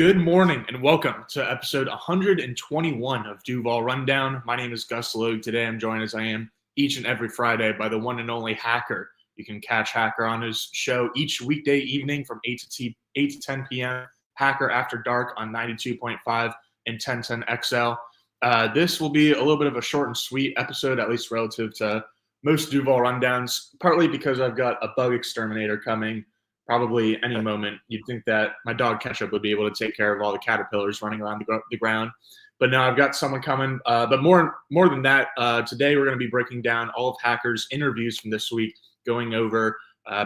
Good morning and welcome to episode 121 of Duval Rundown. My name is Gus Logue. Today I'm joined as I am each and every Friday by the one and only Hacker. You can catch Hacker on his show each weekday evening from 8 to 10 p.m. Hacker After Dark on 92.5 and 1010 XL. This will be a little bit of a short and sweet episode, at least relative to most Duval Rundowns, partly because I've got a bug exterminator coming probably any moment. You'd think that my dog Ketchup would be able to take care of all the caterpillars running around the ground. But now I've got someone coming. But more than that, today we're going to be breaking down all of Hacker's interviews from this week, going over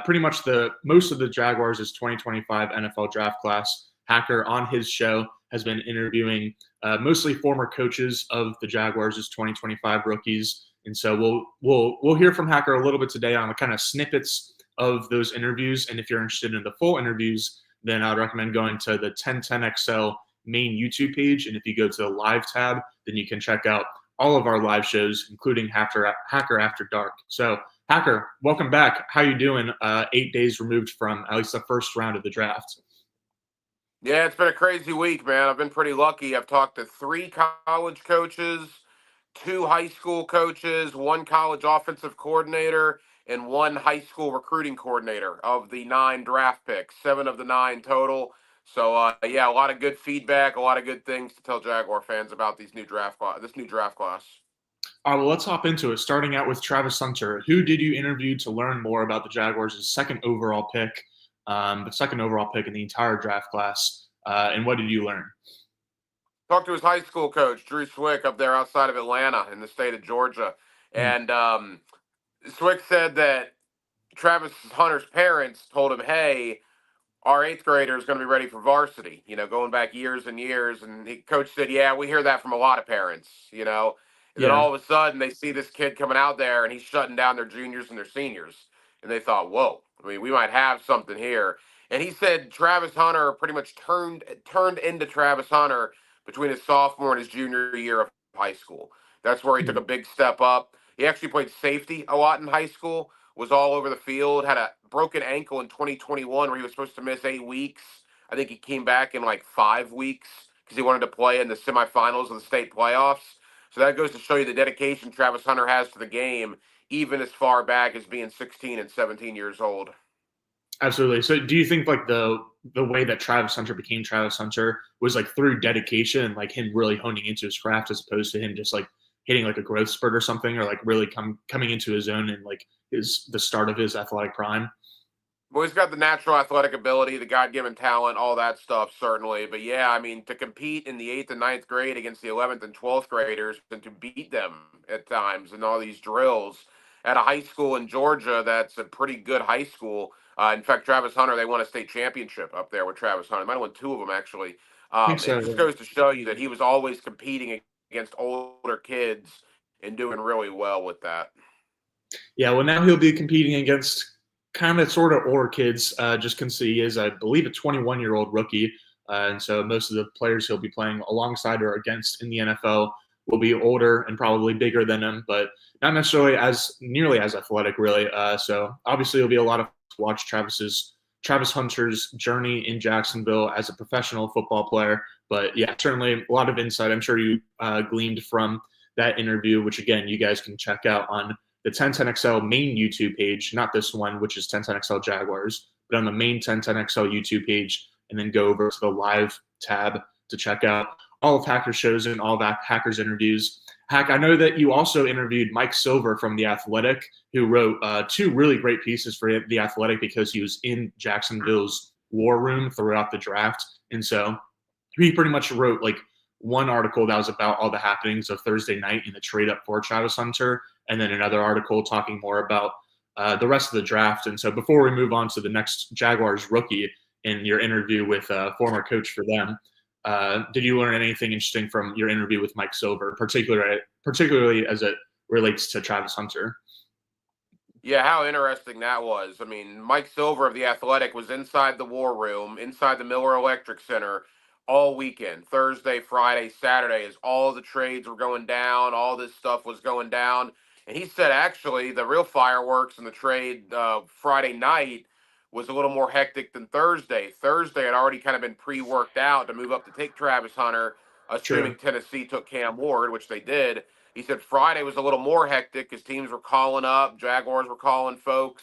pretty much most of the Jaguars' 2025 NFL draft class. Hacker on his show has been interviewing mostly former coaches of the Jaguars' 2025 rookies. And so we'll hear from Hacker a little bit today on the kind of snippets of those interviews. And if you're interested in the full interviews, then I'd recommend going to the 1010XL main YouTube page. And if you go to the live tab, then you can check out all of our live shows, including Hacker After Dark. So Hacker, welcome back. How you doing 8 days removed from at least the first round of the draft? Yeah, it's been a crazy week, man. I've been pretty lucky. I've talked to 3 college coaches, 2 high school coaches, 1 college offensive coordinator, and 1 high school recruiting coordinator of the 9 draft picks, 7 of the 9 total. So, yeah, a lot of good feedback, a lot of good things to tell Jaguar fans about this new draft class. Well, let's hop into it. Starting out with Travis Hunter. Who did you interview to learn more about the Jaguars' second overall pick, the second overall pick in the entire draft class, and what did you learn? Talked to his high school coach, Drew Swick, up there outside of Atlanta in the state of Georgia. And Swick said that Travis Hunter's parents told him, hey, our 8th grader is going to be ready for varsity, going back years and years. And coach said, yeah, we hear that from a lot of parents, And then all of a sudden they see this kid coming out there and he's shutting down their juniors and their seniors. And they thought, whoa, we might have something here. And he said Travis Hunter pretty much turned into Travis Hunter between his sophomore and his junior year of high school. That's where he took a big step up. He actually played safety a lot in high school, was all over the field, had a broken ankle in 2021 where he was supposed to miss 8 weeks. I think he came back in like 5 weeks because he wanted to play in the semifinals of the state playoffs. So that goes to show you the dedication Travis Hunter has to the game, even as far back as being 16 and 17 years old. Absolutely. So do you think like the way that Travis Hunter became Travis Hunter was like through dedication, like him really honing into his craft as opposed to him just like hitting like a growth spurt or something, or like really coming into his own and like the start of his athletic prime? Well, he's got the natural athletic ability, the God-given talent, all that stuff, certainly. But yeah, I mean, to compete in the 8th and 9th grade against the 11th and 12th graders and to beat them at times in all these drills at a high school in Georgia that's a pretty good high school. In fact, Travis Hunter, they won a state championship up there with Travis Hunter. They might have won 2 of them, actually. I think so, It just goes to show you that he was always competing against older kids and doing really well with that. Yeah, well, now he'll be competing against kind of sort of older kids, just because he is, I believe, a 21-year-old rookie. And so most of the players he'll be playing alongside or against in the NFL will be older and probably bigger than him, but not necessarily nearly as athletic, really. So obviously it'll be a lot of fun to watch Travis Hunter's journey in Jacksonville as a professional football player. But yeah, certainly a lot of insight I'm sure you gleaned from that interview, which again, you guys can check out on the 1010XL main YouTube page, not this one, which is 1010XL Jaguars, but on the main 1010XL YouTube page, and then go over to the live tab to check out all of Hacker's shows and all of Hacker's interviews. Hack, I know that you also interviewed Mike Silver from The Athletic, who wrote 2 really great pieces for The Athletic because he was in Jacksonville's war room throughout the draft. And so he pretty much wrote like one article that was about all the happenings of Thursday night in the trade up for Travis Hunter, and then another article talking more about the rest of the draft. And so before we move on to the next Jaguars rookie in your interview with a former coach for them, did you learn anything interesting from your interview with Mike Silver, particularly as it relates to Travis Hunter? Yeah, how interesting that was. I mean, Mike Silver of The Athletic was inside the war room, inside the Miller Electric Center all weekend, Thursday, Friday, Saturday, as all the trades were going down, all this stuff was going down. And he said, actually, the real fireworks in the trade Friday night was a little more hectic than Thursday. Thursday had already kind of been pre-worked out to move up to take Travis Hunter, assuming True. Tennessee took Cam Ward, which they did. He said Friday was a little more hectic because teams were calling up, Jaguars were calling folks,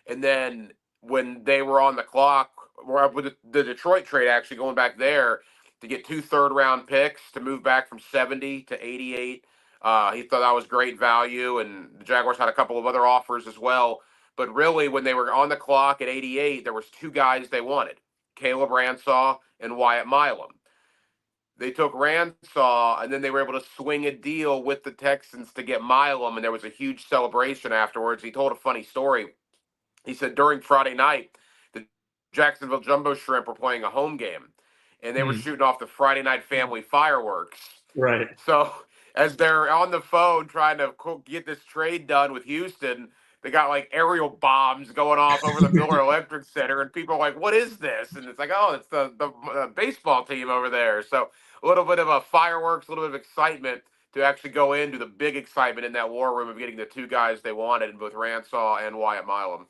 and then when they were on the clock, with the Detroit trade actually going back there to get 2 third-round picks to move back from 70 to 88. He thought that was great value, and the Jaguars had a couple of other offers as well. But really, when they were on the clock at 88, there was 2 guys they wanted, Caleb Ransaw and Wyatt Milum. They took Ransaw, and then they were able to swing a deal with the Texans to get Milum, and there was a huge celebration afterwards. He told a funny story. He said during Friday night, the Jacksonville Jumbo Shrimp were playing a home game, and they were shooting off the Friday night family fireworks. Right. So as they're on the phone trying to get this trade done with Houston, they got like aerial bombs going off over the Miller Electric Center, and people are like, "What is this?" And it's like, "Oh, it's the baseball team over there." So a little bit of a fireworks, a little bit of excitement to actually go into the big excitement in that war room of getting the 2 guys they wanted in both Ransaw and Wyatt Milum.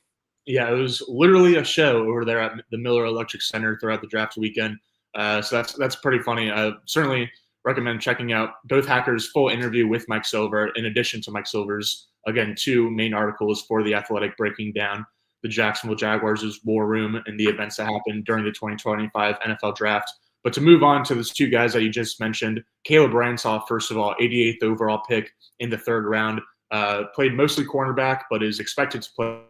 Yeah, it was literally a show over there at the Miller Electric Center throughout the draft weekend. So that's pretty funny. I certainly recommend checking out both Hackers' full interview with Mike Silver, in addition to Mike Silver's, again, 2 main articles for The Athletic breaking down the Jacksonville Jaguars' war room and the events that happened during the 2025 NFL Draft. But to move on to those 2 guys that you just mentioned, Caleb Ransaw, first of all, 88th overall pick in the 3rd round, played mostly cornerback, but is expected to play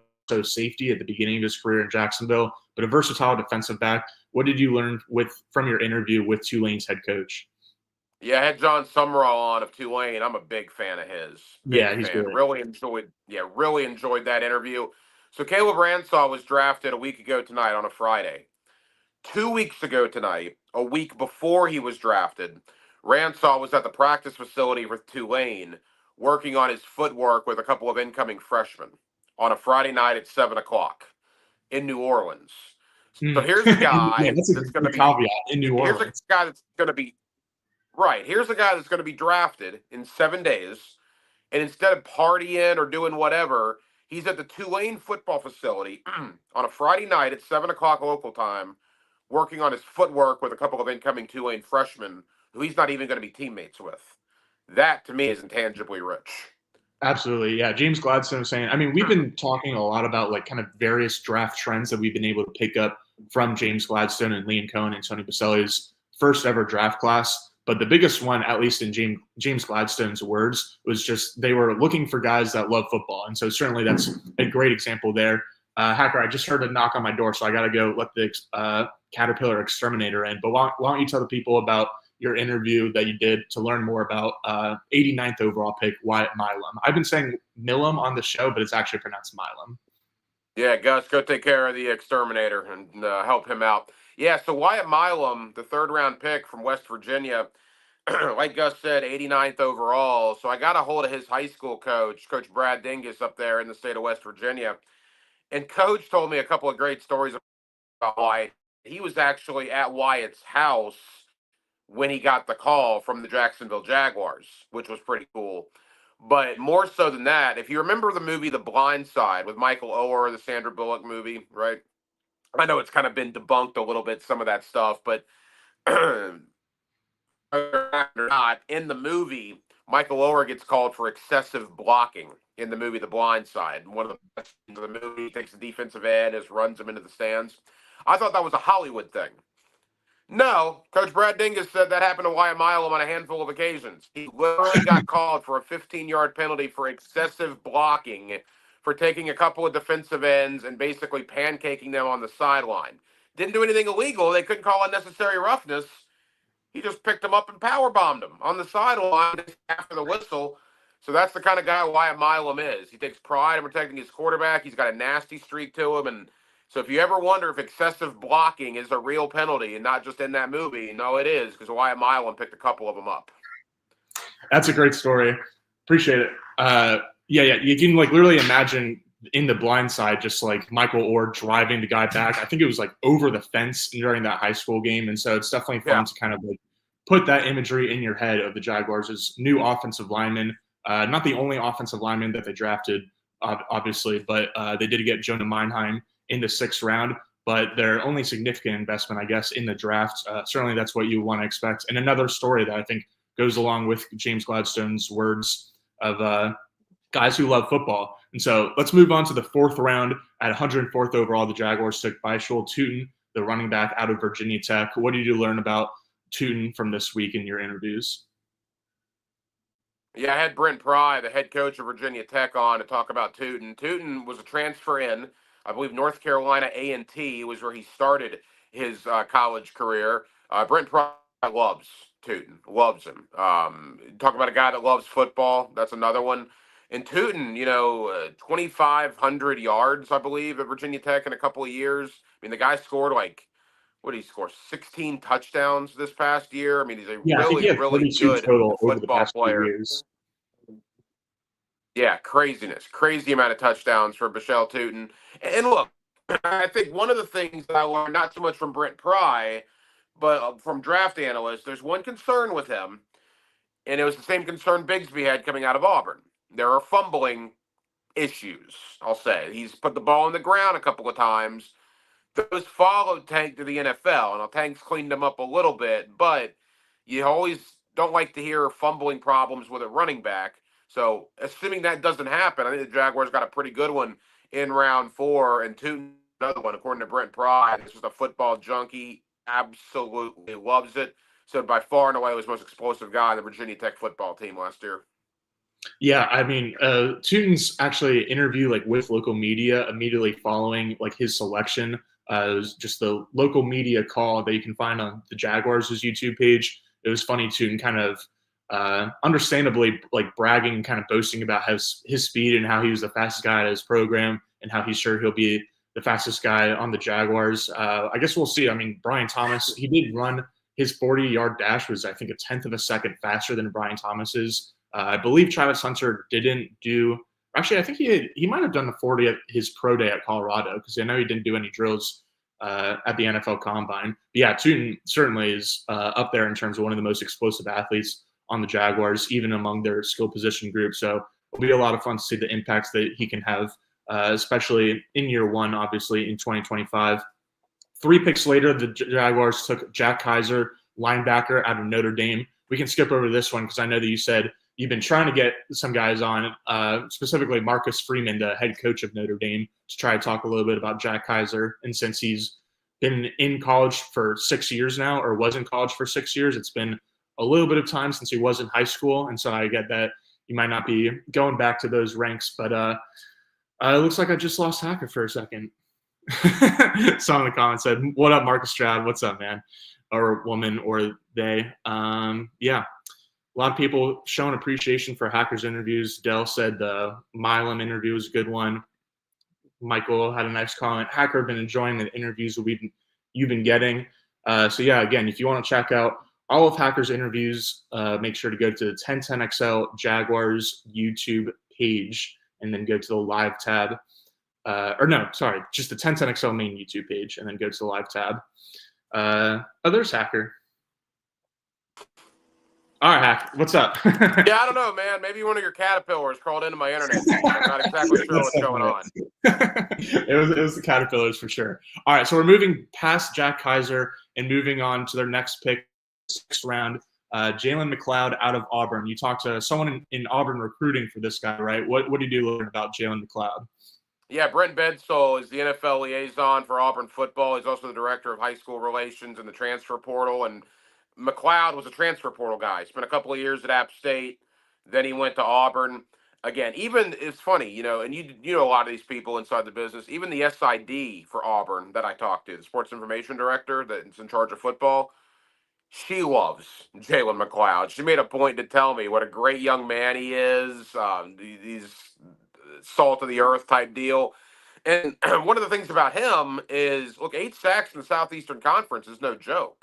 safety at the beginning of his career in Jacksonville, but a versatile defensive back. What did you learn from your interview with Tulane's head coach? Yeah, I had John Summerall on of Tulane. I'm a big fan of his. Big Yeah, he's fan. great. Really enjoyed that interview. So Caleb Ransaw was drafted a week ago tonight on a Friday. 2 weeks ago tonight, a week before he was drafted, Ransaw was at the practice facility with Tulane working on his footwork with a couple of incoming freshmen on a Friday night at 7 o'clock in New Orleans. So here's a guy Yeah, that's a that's good going to be caveat in New here's a Orleans. guy that's going to be right. Here's a guy that's going to be drafted in 7 days, and instead of partying or doing whatever, he's at the Tulane football facility on a Friday night at 7 o'clock local time, working on his footwork with a couple of incoming Tulane freshmen who he's not even going to be teammates with. That, to me, is intangibly rich. Absolutely. Yeah. James Gladstone was saying, I mean, we've been talking a lot about like kind of various draft trends that we've been able to pick up from James Gladstone and Liam Cohen and Tony Baselli's first ever draft class. But the biggest one, at least in James Gladstone's words, was just they were looking for guys that love football. And so certainly that's a great example there. Hacker, I just heard a knock on my door, so I got to go let the Caterpillar exterminator in. But why don't you tell the people about your interview that you did to learn more about 89th overall pick, Wyatt Milum? I've been saying Milum on the show, but it's actually pronounced Milum. Yeah, Gus, go take care of the exterminator and help him out. Yeah, so Wyatt Milum, the 3rd-round pick from West Virginia, like Gus said, 89th overall. So I got a hold of his high school coach, Coach Brad Dingus, up there in the state of West Virginia. And Coach told me a couple of great stories about Wyatt. He was actually at Wyatt's house when he got the call from the Jacksonville Jaguars, which was pretty cool. But more so than that, if you remember the movie The Blind Side with Michael Oher, the Sandra Bullock movie, right? I know it's kind of been debunked a little bit, some of that stuff, but or not, in the movie, Michael Oher gets called for excessive blocking in the movie The Blind Side. One of the best scenes of the movie, he takes the defensive end, just runs him into the stands. I thought that was a Hollywood thing. No, Coach Brad Dingus said that happened to Wyatt Milum on a handful of occasions. He literally got called for a 15-yard penalty for excessive blocking, for taking a couple of defensive ends and basically pancaking them on the sideline. Didn't do anything illegal. They couldn't call unnecessary roughness. He just picked him up and power bombed him on the sideline after the whistle. So that's the kind of guy Wyatt Milum is. He takes pride in protecting his quarterback. He's got a nasty streak to him, and so if you ever wonder if excessive blocking is a real penalty and not just in that movie, no, it is, because Wyatt Milum picked a couple of them up. That's a great story. Appreciate it. Yeah. You can like literally imagine in The Blind Side, just like Michael Oher driving the guy back. I think it was like over the fence during that high school game. And so it's definitely fun to kind of like put that imagery in your head of the Jaguars' new offensive lineman. Not the only offensive lineman that they drafted, obviously, but they did get Jonah Meinheim in the 6th round, but they're only significant investment, I guess, in the draft. Certainly that's what you want to expect. And another story that I think goes along with James Gladstone's words of guys who love football. And so let's move on to the 4th round. At 104th overall, the Jaguars took Byshul Tootin, the running back out of Virginia Tech. What did you learn about Tootin from this week in your interviews? Yeah, I had Brent Pry, the head coach of Virginia Tech, on to talk about Tootin. Tootin was a transfer in, I believe, North Carolina A&T was where he started his college career. Brent Pry loves Tootin, loves him. Talk about a guy that loves football. That's another one. And Tootin, 2,500 yards, I believe, at Virginia Tech in a couple of years. I mean, the guy scored what did he score? 16 touchdowns this past year. I mean, he's a Yeah, I think he really, had really 42 good total over the football past few player. years. Yeah, craziness. Crazy amount of touchdowns for Byshul Tootin. And look, I think one of the things that I learned, not so much from Brent Pry, but from draft analysts, there's one concern with him, and it was the same concern Bigsby had coming out of Auburn. There are fumbling issues, I'll say. He's put the ball on the ground a couple of times. Those followed Tank to the NFL. Now, Tank's cleaned them up a little bit, but you always don't like to hear fumbling problems with a running back. So, assuming that doesn't happen, I think the Jaguars got a pretty good one in round 4, and another one, according to Brent Pry. This is a football junkie, absolutely loves it. So, by far and away, was the most explosive guy on the Virginia Tech football team last year. Yeah, I mean, Tootin's actually interview with local media immediately following his selection. It was just the local media call that you can find on the Jaguars' YouTube page. It was funny, Tootin kind of understandably bragging, kind of boasting about his speed and how he was the fastest guy at his program and how he's sure he'll be the fastest guy on the Jaguars. I guess we'll see. I mean, Brian Thomas, he did run his 40-yard dash was, I think, a tenth of a second faster than Brian Thomas's. I believe Travis Hunter didn't do. Actually, I think he might have done the 40 at his pro day at Colorado, because I know he didn't do any drills at the NFL Combine. But yeah, Tootin certainly is up there in terms of one of the most explosive athletes on the Jaguars, even among their skill position group. So it'll be a lot of fun to see the impacts that he can have, especially in year one, obviously in 2025. 3 picks later, the Jaguars took Jack Kaiser, linebacker out of Notre Dame. We can skip over this one because I know that you said you've been trying to get some guys on, specifically Marcus Freeman, the head coach of Notre Dame, to try to talk a little bit about Jack Kaiser. And since he's been in college for 6 years now, or was in college for 6 years, it's been a little bit of time since he was in high school. And so I get that you might not be going back to those ranks, but it looks like I just lost Hacker for a second. Some in the comments said, "What up, Marcus Stroud? What's up, man?" Or woman, or they. Yeah. A lot of people showing appreciation for Hacker's interviews. Dell said the Milm interview was a good one. Michael had a nice comment. Hacker, been enjoying the interviews that you've been getting. So yeah, again, if you want to check out all of Hacker's interviews, make sure to go to the 1010XL Jaguars YouTube page and then go to the live tab. Just the 1010XL main YouTube page and then go to the live tab. Others, Hacker. All right, Hack. What's up? Yeah, I don't know, man. Maybe one of your caterpillars crawled into my internet feed. I'm not exactly sure what's going on. It was the caterpillars for sure. All right, so we're moving past Jack Kaiser and moving on to their next pick, 6th round, Jalen McLeod out of Auburn. You talked to someone in Auburn recruiting for this guy, right? What did you learn about Jalen McLeod? Yeah, Brent Bedsole is the NFL liaison for Auburn football. He's also the director of high school relations and the transfer portal. And McLeod was a transfer portal guy. Spent a couple of years at App State. Then he went to Auburn. Again, even it's funny, and you know a lot of these people inside the business. Even the SID for Auburn that I talked to, the sports information director that's in charge of football, she loves Jalen McLeod. She made a point to tell me what a great young man he is. He's salt of the earth type deal. And one of the things about him is, look, 8 sacks in the Southeastern Conference is no joke.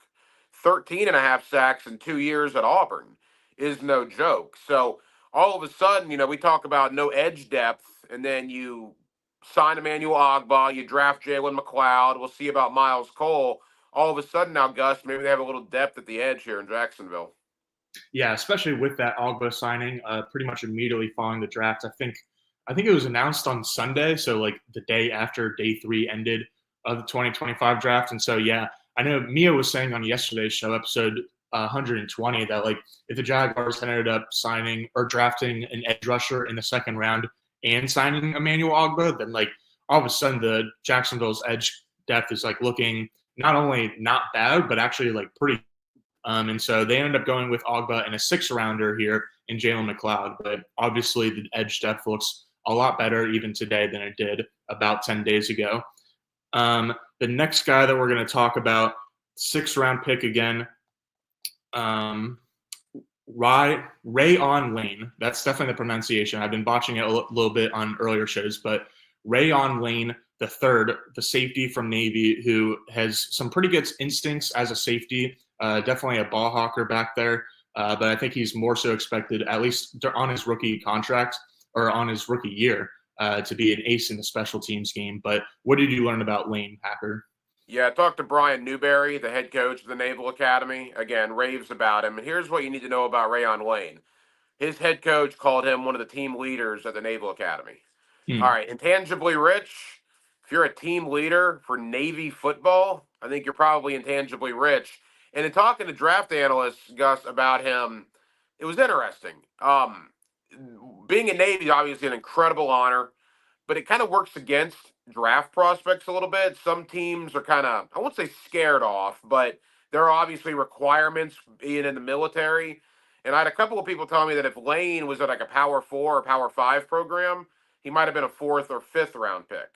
13 and a half sacks in 2 years at Auburn is no joke. So all of a sudden, we talk about no edge depth, and then you sign Emmanuel Ogbah, you draft Jalen McLeod. We'll see about Miles Cole. All of a sudden now, Gus, maybe they have a little depth at the edge here in Jacksonville. Yeah, especially with that Ogbah signing, pretty much immediately following the draft. I think I think it was announced on Sunday, so like the day after day 3 ended of the 2025 draft. And so yeah, I know Mia was saying on yesterday's show, episode 120, that like if the Jaguars had ended up signing or drafting an edge rusher in the second round and signing Emmanuel Ogba, then like all of a sudden the Jacksonville's edge depth is like looking not only not bad, but actually like pretty. And so they ended up going with Ogba and a 6th-rounder here in Jalen McLeod. But obviously the edge depth looks a lot better even today than it did about 10 days ago. The next guy that we're going to talk about, 6th-round pick again, Rayon Lane. That's definitely the pronunciation. I've been botching it a little bit on earlier shows, but Rayon Lane the third, the safety from Navy, who has some pretty good instincts as a safety, definitely a ball hawker back there. But I think he's more so expected, at least on his rookie contract or on his rookie year, to be an ace in the special teams game. But what did you learn about Lane, Hacker? Yeah, I talked to Brian Newberry, the head coach of the Naval Academy. Again, raves about him. And here's what you need to know about Rayon Lane. His head coach called him one of the team leaders at the Naval Academy. All right, intangibly rich. If you're a team leader for Navy football, I think you're probably intangibly rich. And in talking to draft analysts, Gus, about him, it was interesting. Being a Navy is obviously an incredible honor, but it kind of works against draft prospects a little bit. Some teams are kind of, I won't say scared off, but there are obviously requirements being in the military. And I had a couple of people tell me that if Lane was at like a Power 4 or Power 5 program, he might have been a 4th or 5th round pick.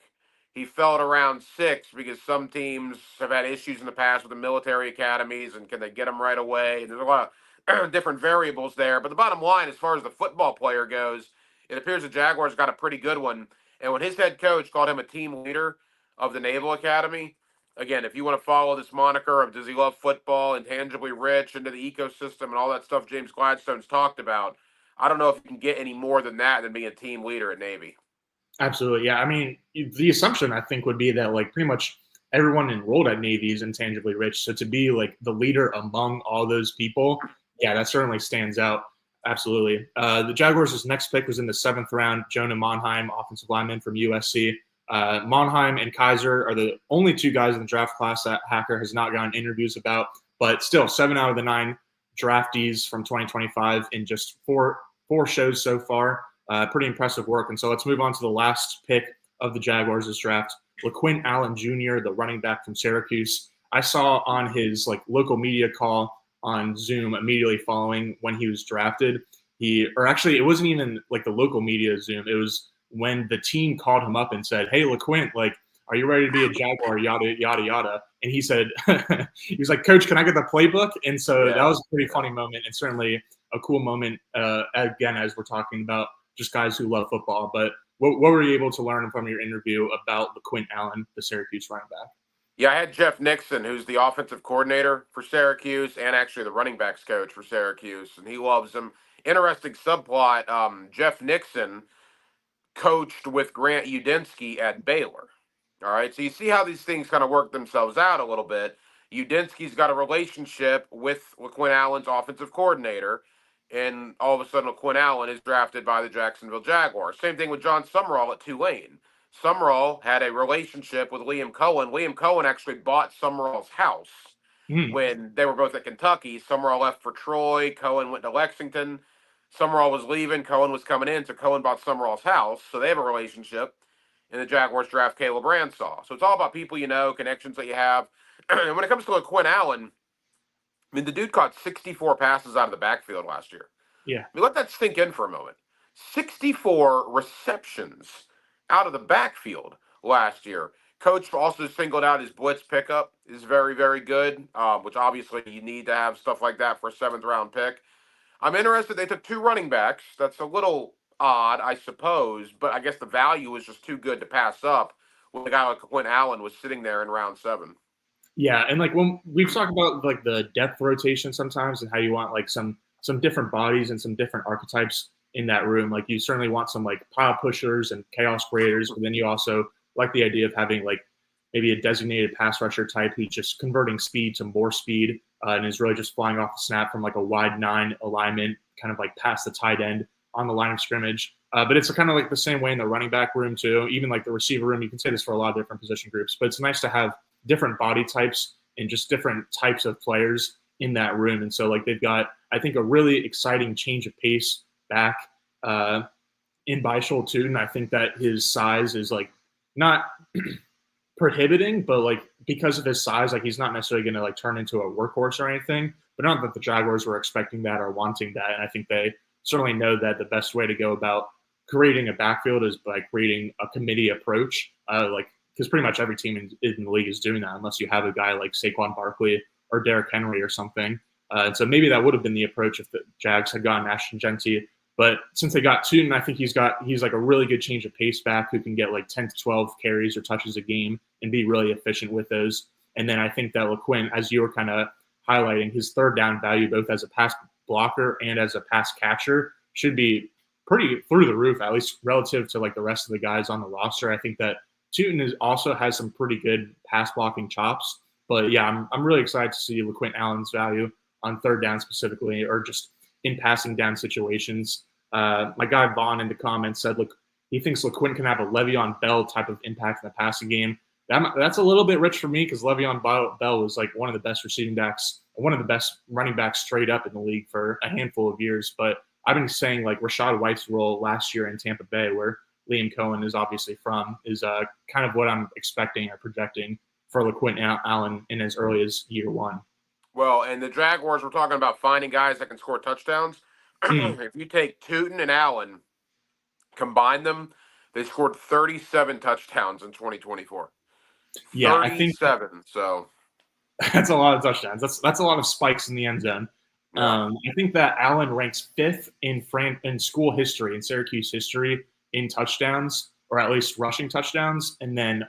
He fell at around 6 because some teams have had issues in the past with the military academies and can they get them right away? And there's a lot of different variables there. But the bottom line, as far as the football player goes, it appears the Jaguars got a pretty good one. And when his head coach called him a team leader of the Naval Academy, again, if you want to follow this moniker of does he love football, intangibly rich, into the ecosystem, and all that stuff James Gladstone's talked about, I don't know if you can get any more than that than being a team leader at Navy. Absolutely. Yeah. I mean, the assumption I think would be that like pretty much everyone enrolled at Navy is intangibly rich. So to be like the leader among all those people, yeah, that certainly stands out. Absolutely. The Jaguars' next pick was in the 7th round. Jonah Monheim, offensive lineman from USC. Monheim and Kaiser are the only 2 guys in the draft class that Hacker has not gotten interviews about, but still 7 out of the 9 draftees from 2025 in just four shows so far. Pretty impressive work. And so let's move on to the last pick of the Jaguars' draft, LaQuint Allen Jr., the running back from Syracuse. I saw on his like local media call on Zoom immediately following when he was drafted. It wasn't even like the local media Zoom. It was when the team called him up and said, "Hey, LaQuint, like, are you ready to be a Jaguar?" Yada yada yada. And he said, he was like, "Coach, can I get the playbook?" And so that was a pretty funny moment and certainly a cool moment. Again, as we're talking about just guys who love football. But what were you able to learn from your interview about LaQuint Allen, the Syracuse running back? Yeah, I had Jeff Nixon, who's the offensive coordinator for Syracuse and actually the running backs coach for Syracuse, and he loves him. Interesting subplot. Jeff Nixon coached with Grant Udinski at Baylor. All right, so you see how these things kind of work themselves out a little bit. Udinski's got a relationship with LaQuint Allen's offensive coordinator, and all of a sudden LaQuint Allen is drafted by the Jacksonville Jaguars. Same thing with John Summerall at Tulane. Summerall had a relationship with Liam Cohen. Liam Cohen actually bought Summerall's house when they were both at Kentucky. Summerall left for Troy. Cohen went to Lexington. Summerall was leaving. Cohen was coming in, so Cohen bought Summerall's house. So they have a relationship. And the Jaguars draft Caleb Ransaw. So it's all about people you know, connections that you have. And when it comes to LaQuint Allen, I mean, the dude caught 64 passes out of the backfield last year. Yeah. I mean, let that sink in for a moment. 64 receptions out of the backfield last year. Coach also singled out his blitz pickup is very, very good, which obviously you need to have stuff like that for a 7th round pick. I'm interested. They took 2 running backs. That's a little odd, I suppose, but I guess the value was just too good to pass up when a guy like Quinn Allen was sitting there in round 7. Yeah, and like when we've talked about like the depth rotation sometimes and how you want like some different bodies and some different archetypes in that room. Like you certainly want some like pile pushers and chaos creators, but then you also like the idea of having like maybe a designated pass rusher type who's just converting speed to more speed and is really just flying off the snap from like a wide 9 alignment, kind of like past the tight end on the line of scrimmage. But it's kind of like the same way in the running back room too, even like the receiver room. You can say this for a lot of different position groups, but it's nice to have different body types and just different types of players in that room. And so like they've got, I think, a really exciting change of pace back in Beischel too. And I think that his size is like not prohibiting, but like because of his size, like he's not necessarily going to like turn into a workhorse or anything. But not that the Jaguars were expecting that or wanting that. And I think they certainly know that the best way to go about creating a backfield is by creating a committee approach. Like because pretty much every team in the league is doing that, unless you have a guy like Saquon Barkley or Derrick Henry or something. And so maybe that would have been the approach if the Jags had gotten Ashton Genty. But since they got Tootin, I think he's like a really good change of pace back who can get like 10 to 12 carries or touches a game and be really efficient with those. And then I think that LeQuint, as you were kind of highlighting, his third down value, both as a pass blocker and as a pass catcher, should be pretty through the roof, at least relative to like the rest of the guys on the roster. I think that Tootin also has some pretty good pass blocking chops. But yeah, I'm really excited to see LeQuint Allen's value on third down specifically, or just in passing down situations. My guy Vaughn in the comments said, look, he thinks LeQuint can have a Le'Veon Bell type of impact in the passing game. That's a little bit rich for me because Le'Veon Bell was like one of the best receiving backs, one of the best running backs straight up in the league for a handful of years. But I've been saying like Rachaad White's role last year in Tampa Bay, where Liam Cohen is obviously from, is kind of what I'm expecting or projecting for LeQuint Allen in as early as year one. Well, and the Jaguars, we're talking about finding guys that can score touchdowns. If you take Tootin and Allen, combine them, they scored 37 touchdowns in 2024. Yeah, 37. So that's a lot of touchdowns. That's a lot of spikes in the end zone. I think that Allen ranks fifth in school history, in Syracuse history, in touchdowns, or at least rushing touchdowns. And then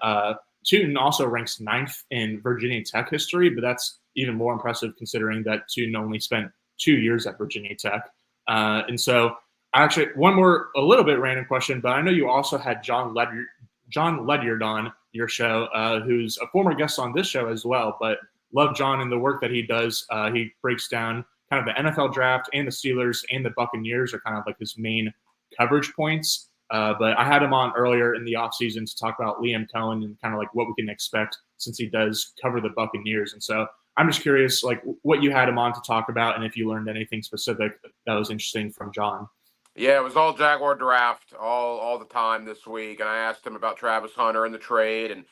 Tootin also ranks ninth in Virginia Tech history, but that's even more impressive considering that Tootin only spent 2 years at Virginia Tech. And so actually, one more, a little bit random question, but I know you also had John Ledyard on your show, who's a former guest on this show as well, but love John and the work that he does. He breaks down kind of the NFL draft, and the Steelers and the Buccaneers are kind of like his main coverage points. But I had him on earlier in the offseason to talk about Liam Cohen and kind of like what we can expect since he does cover the Buccaneers. And so I'm just curious, like what you had him on to talk about, and if you learned anything specific that was interesting from John. Yeah, it was all Jaguar draft all the time this week, and I asked him about Travis Hunter and the trade, and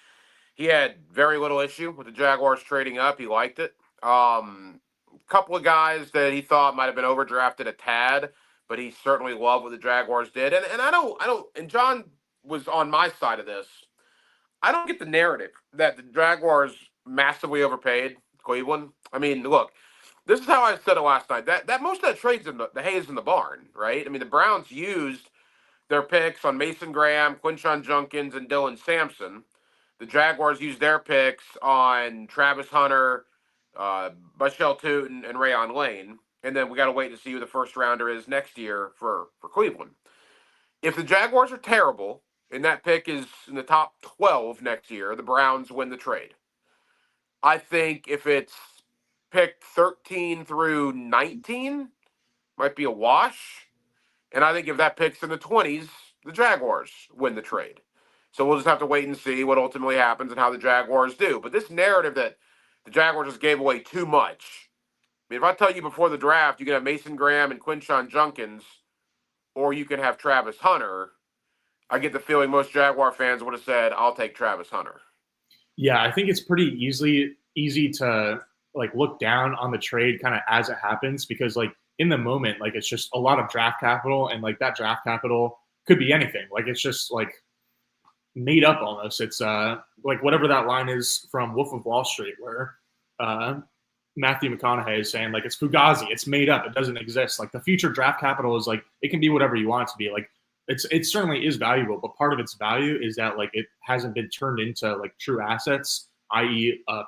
he had very little issue with the Jaguars trading up. He liked it. A couple of guys that he thought might have been overdrafted a tad, but he certainly loved what the Jaguars did. And I don't. And John was on my side of this. I don't get the narrative that the Jaguars massively overpaid Cleveland. I mean, look, this is how I said it last night. That most of that trade's in the hay is in the barn, right? I mean, the Browns used their picks on Mason Graham, Quinshon Judkins, and Dylan Sampson. The Jaguars used their picks on Travis Hunter, Bushell Tootin, and Rayon Lane. And then we got to wait to see who the first rounder is next year for Cleveland. If the Jaguars are terrible and that pick is in the top 12 next year, the Browns win the trade. I think if it's pick 13 through 19, might be a wash. And I think if that pick's in the 20s, the Jaguars win the trade. So we'll just have to wait and see what ultimately happens and how the Jaguars do. But this narrative that the Jaguars just gave away too much. I mean, if I tell you before the draft, you can have Mason Graham and Quinshon Judkins, or you can have Travis Hunter, I get the feeling most Jaguar fans would have said, I'll take Travis Hunter. Yeah, I think it's pretty easy to like look down on the trade kind of as it happens, because like in the moment, like it's just a lot of draft capital, and like that draft capital could be anything. Like it's just like made up almost. It's like whatever that line is from Wolf of Wall Street, where Matthew McConaughey is saying like it's Fugazi, it's made up, it doesn't exist. Like the future draft capital is like it can be whatever you want it to be. Like it certainly is valuable, but part of its value is that like it hasn't been turned into like true assets, i.e. a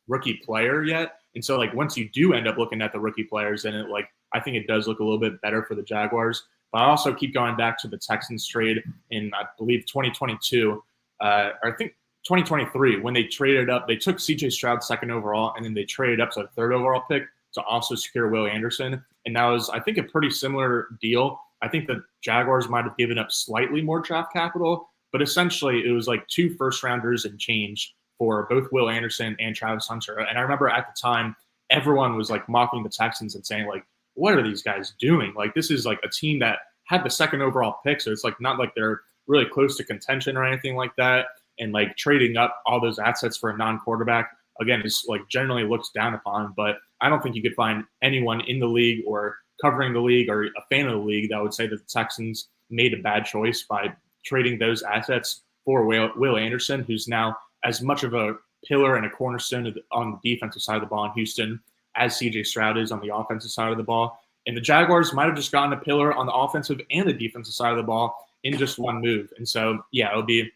rookie player yet. And so like once you do end up looking at the rookie players, then it like I think it does look a little bit better for the Jaguars. But I also keep going back to the Texans trade in I believe 2022, or I think 2023, when they traded up, they took CJ Stroud second overall, and then they traded up to the third overall pick to also secure Will Anderson. And that was, I think, a pretty similar deal I think the Jaguars might have given up slightly more draft capital, but essentially it was like 2 first-rounders and change for both Will Anderson and Travis Hunter. And I remember at the time, everyone was like mocking the Texans and saying like, what are these guys doing? Like, this is like a team that had the 2nd overall pick. So it's like not like they're really close to contention or anything like that. And like trading up all those assets for a non-quarterback, again, is like generally looked down upon. But I don't think you could find anyone in the league or covering the league or a fan of the league that would say that the Texans made a bad choice by trading those assets for Will Anderson, who's now as much of a pillar and a cornerstone on the defensive side of the ball in Houston as CJ Stroud is on the offensive side of the ball. And the Jaguars might have just gotten a pillar on the offensive and the defensive side of the ball in just one move. And so, yeah, it'll be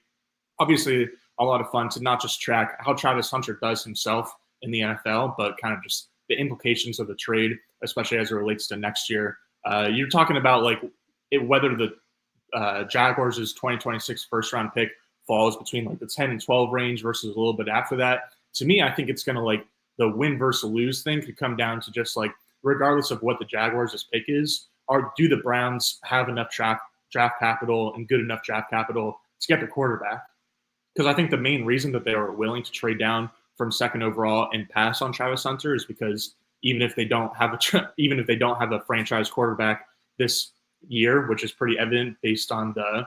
obviously a lot of fun to not just track how Travis Hunter does himself in the NFL, but kind of just the implications of the trade, especially as it relates to next year. You're talking about like whether the Jaguars' 2026 first-round pick falls between like the 10 and 12 range versus a little bit after that. To me, I think it's going to like the win versus lose thing could come down to just like, regardless of what the Jaguars' pick is, do the Browns have enough draft capital and good enough draft capital to get the quarterback? Because I think the main reason that they were willing to trade down from 2nd overall and pass on Travis Hunter is because even if they don't have a franchise quarterback this year, which is pretty evident based on the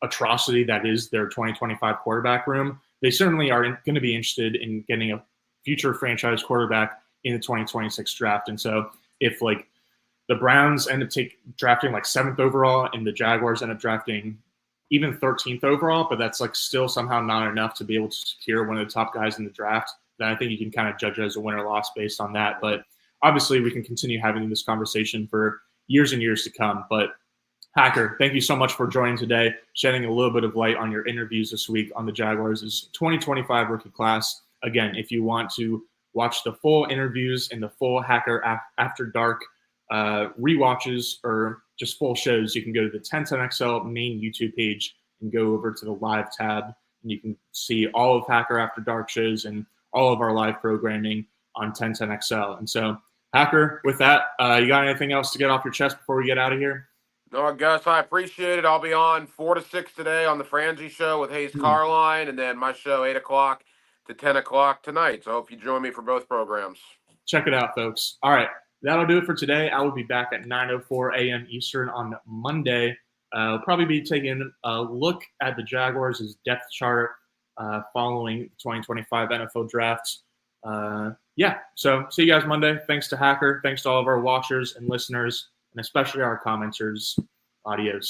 atrocity that is their 2025 quarterback room, they certainly are going to be interested in getting a future franchise quarterback in the 2026 draft. And so if like the Browns end up drafting like 7th overall and the Jaguars end up drafting even 13th overall, but that's like still somehow not enough to be able to secure one of the top guys in the draft, then I think you can kind of judge it as a win or loss based on that. But obviously we can continue having this conversation for years and years to come. But Hacker, thank you so much for joining today, shedding a little bit of light on your interviews this week on the Jaguars' 2025 rookie class. Again, if you want to watch the full interviews and the full Hacker After Dark rewatches or just full shows, you can go to the 1010XL main YouTube page and go over to the live tab, and you can see all of Hacker After Dark shows and all of our live programming on 1010XL. And so, Hacker, with that, you got anything else to get off your chest before we get out of here? No, Gus, I appreciate it. I'll be on 4 to 6 today on the Frangie Show with Hayes Carline, and then my show 8 o'clock to 10 o'clock tonight. So I hope you join me for both programs. Check it out, folks. All right. That'll do it for today. I will be back at 9:04 a.m. Eastern on Monday. I'll probably be taking a look at the Jaguars' depth chart following the 2025 NFL drafts. Yeah, so see you guys Monday. Thanks to Hacker. Thanks to all of our watchers and listeners, and especially our commenters. Adios.